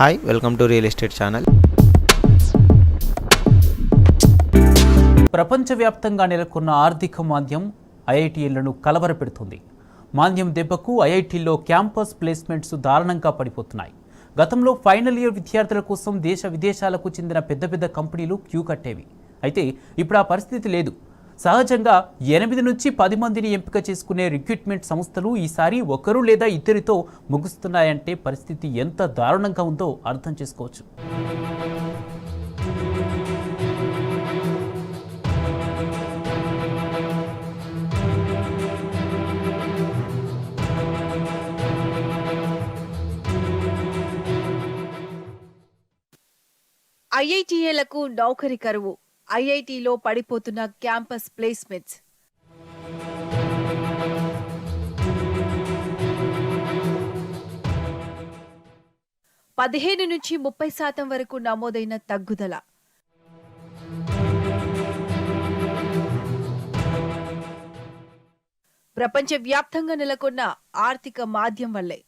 Hi welcome to real estate channel. ప్రపంచవ్యాప్తంగా నెలకొన్న ఆర్థిక మాంద్యం ఐఐటీలను కలవరపెడుతుంది. మాంద్యం దెబ్బకు ఐఐటీల్లో క్యాంపస్ ప్లేస్మెంట్స్ దారుణంగా పడిపోతున్నాయి. గతంలో ఫైనల్ ఇయర్ విద్యార్థుల కోసం దేశ విదేశాలకు చెందిన పెద్ద పెద్ద కంపెనీలు క్యూ కట్టేవి. అయితే ఇప్పుడు ఆ పరిస్థితి లేదు. సహజంగా 8 నుంచి 10 మందిని ఎంపిక చేసుకునే రిక్రూట్మెంట్ సంస్థలు ఈసారి ఒకరు లేదా ఇద్దరితో ముగుస్తున్నాయంటే పరిస్థితి ఎంత దారుణంగా ఉందో అర్థం చేసుకోవచ్చు. ఐఐటీఏలకు నౌకరీ కరువు. ఐఐటీలో పడిపోతున్న క్యాంపస్ ప్లేస్మెంట్స్. పదిహేను నుంచి 30% వరకు నమోదైన తగ్గుదల. ప్రపంచవ్యాప్తంగా నెలకొన్న ఆర్థిక మాంద్యం వల్లే.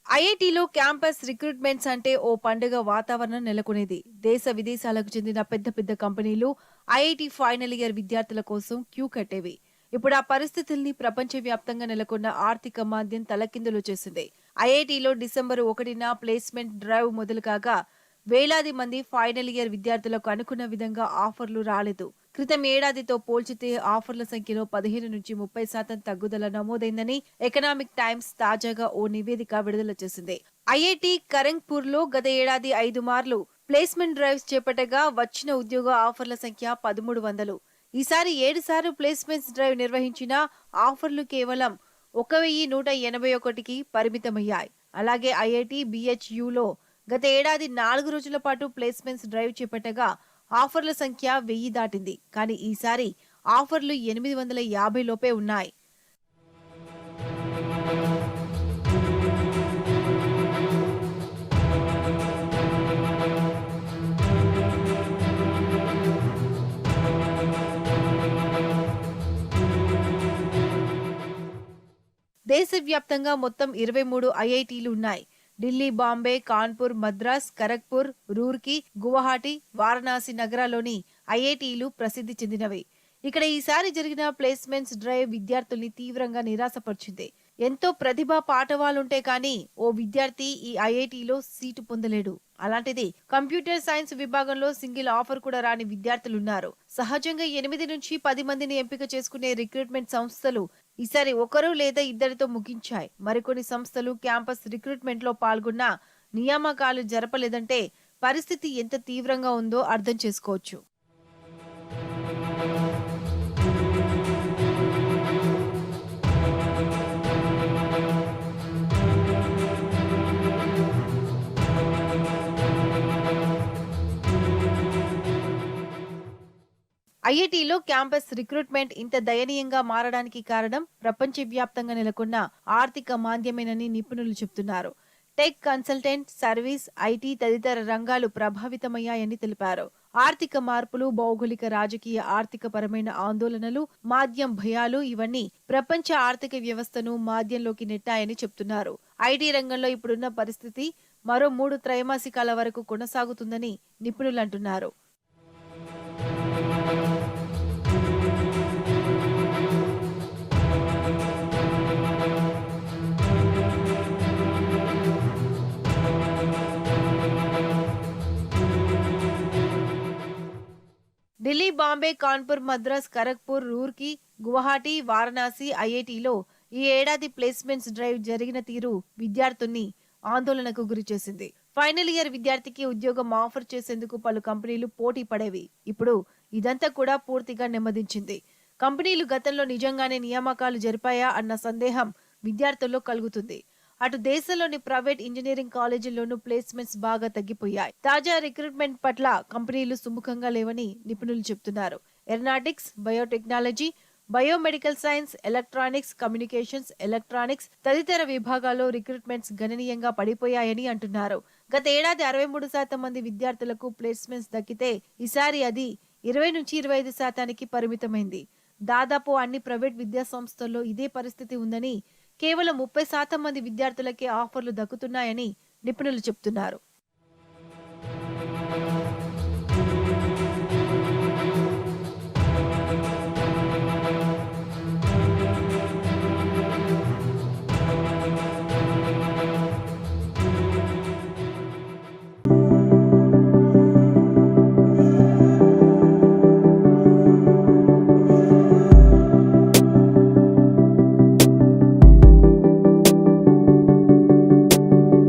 ఐఐటీలో క్యాంపస్ రిక్రూట్మెంట్స్ అంటే ఓ పండుగ వాతావరణం నెలకొనేది. దేశ విదేశాలకు చెందిన పెద్ద పెద్ద కంపెనీలు ఐఐటీ ఫైనల్ ఇయర్ విద్యార్థుల కోసం క్యూ కట్టేవి. ఇప్పుడు ఆ పరిస్థితుల్ని ప్రపంచవ్యాప్తంగా నెలకొన్న ఆర్థిక మాంద్యం తలకిందులు చేసింది. ఐఐటీలో డిసెంబర్ 1న ప్లేస్మెంట్ డ్రైవ్ మొదలు కాగా వేలాది మంది ఫైనల్ ఇయర్ విద్యార్థులకు అనుకున్న విధంగా ఆఫర్లు రాలేదు. క్రితం ఏడాదితో పోల్చితే ఆఫర్ల సంఖ్యలో 15 నుంచి 30% తగ్గుదల నమోదైందని ఎకనామిక్ టైమ్స్ తాజాగా ఓ నివేదిక విడుదల చేసింది. ఐఐటీ ఖరగ్పూర్ లో గత ఏడాది 5 మార్లు ప్లేస్మెంట్ డ్రైవ్స్ చేపట్టగా వచ్చిన ఉద్యోగ ఆఫర్ల సంఖ్య 1300. ఈసారి 7 సార్లు ప్లేస్మెంట్స్ డ్రైవ్ నిర్వహించిన ఆఫర్లు కేవలం 1181కి పరిమితమయ్యాయి. అలాగే ఐఐటీ బిహెచ్యులో గత ఏడాది 4 రోజుల పాటు ప్లేస్మెంట్స్ డ్రైవ్ చేపట్టగా ఆఫర్ల సంఖ్య 1000 దాటింది. కానీ ఈసారి ఆఫర్లు 850 లోపే ఉన్నాయి. దేశవ్యాప్తంగా మొత్తం 23 ఐఐటీలు ఉన్నాయి. ఢిల్లీ, బాంబే, కాన్పూర్, మద్రాస్, ఖరగ్పూర్, రూర్కీ, గువాహటి, వారణాసి నగరాల్లోని ఐఐటీలు ప్రసిద్ధి చెందినవి. ఇక్కడ ఈసారి జరిగిన ప్లేస్మెంట్స్ డ్రైవ్ విద్యార్థుల్ని తీవ్రంగా నిరాశపరిచింది. ఎంతో ప్రతిభా పాఠవాలుంటే కానీ ఓ విద్యార్థి ఈ ఐఐటీలో సీటు పొందలేడు. అలాంటిది కంప్యూటర్ సైన్స్ విభాగంలో సింగిల్ ఆఫర్ కూడా రాని విద్యార్థులున్నారు. సహజంగా 8 నుంచి 10 మందిని ఎంపిక చేసుకునే రిక్రూట్మెంట్ సంస్థలు ఈసారి ఒకరు లేదా ఇద్దరితో ముగించాయి. మరికొన్ని సంస్థలు క్యాంపస్ రిక్రూట్మెంట్ లో పాల్గొన్న నియామకాలు జరపలేదంటే పరిస్థితి ఎంత తీవ్రంగా ఉందో అర్థం చేసుకోవచ్చు. ఐఐటీలో క్యాంపస్ రిక్రూట్మెంట్ ఇంత దయనీయంగా మారడానికి కారణం ప్రపంచవ్యాప్తంగా నెలకొన్న ఆర్థిక మాంద్యమేనని నిపుణులు చెబుతున్నారు. టెక్, కన్సల్టెంట్, సర్వీస్, ఐటీ తదితర రంగాలు ప్రభావితమయ్యాయని తెలిపారు. ఆర్థిక మార్పులు, భౌగోళిక, రాజకీయ, ఆర్థిక పరమైన ఆందోళనలు, మాంద్యం భయాలు ఇవన్నీ ప్రపంచ ఆర్థిక వ్యవస్థను మాంద్యంలోకి నెట్టాయని చెప్తున్నారు. ఐటీ రంగంలో ఇప్పుడున్న పరిస్థితి మరో 3 త్రైమాసికాల వరకు కొనసాగుతుందని నిపుణులు అంటున్నారు. ఢిల్లీ, బాంబే, కాన్పూర్, మద్రాస్, ఖరగ్పూర్, రూర్కీ, గువాహటి, వారణాసి ఐఐటీలో ఈ ఏడాది ప్లేస్మెంట్స్ డ్రైవ్ జరిగిన తీరు విద్యార్థుల్ని ఆందోళనకు గురిచేసింది. ఫైనల్ ఇయర్ విద్యార్థికి ఉద్యోగం ఆఫర్ చేసేందుకు పలు కంపెనీలు పోటీ పడేవి. ఇప్పుడు ఇదంతా కూడా పూర్తిగా నెమ్మదించింది. కంపెనీలు గతంలో నిజంగానే నియామకాలు జరిపాయా అన్న సందేహం విద్యార్థుల్లో కలుగుతుంది. అటు దేశంలోని ప్రైవేట్ ఇంజనీరింగ్ కాలేజీల్లోనూ ప్లేస్మెంట్స్ బాగా తగ్గిపోయాయి. తాజా రిక్రూట్మెంట్ పట్ల కంపెనీలు సుముఖంగా లేవని నిపుణులు చెబుతున్నారు. Aeronautics, biotechnology, biomedical science, electronics, communications, electronics తదితర విభాగాల్లో రిక్రూట్మెంట్స్ గణనీయంగా పడిపోయాయని అంటున్నారు. గత ఏడాది 63% మంది విద్యార్థులకు ప్లేస్మెంట్స్ దక్కితే ఈసారి అది 20 నుంచి 25%కి పరిమితమైంది. దాదాపు అన్ని ప్రైవేట్ విద్యా సంస్థల్లో ఇదే పరిస్థితి ఉందని, కేవలం 30% మంది విద్యార్థులకే ఆఫర్లు దక్కుతున్నాయని నిపుణులు చెబుతున్నారు.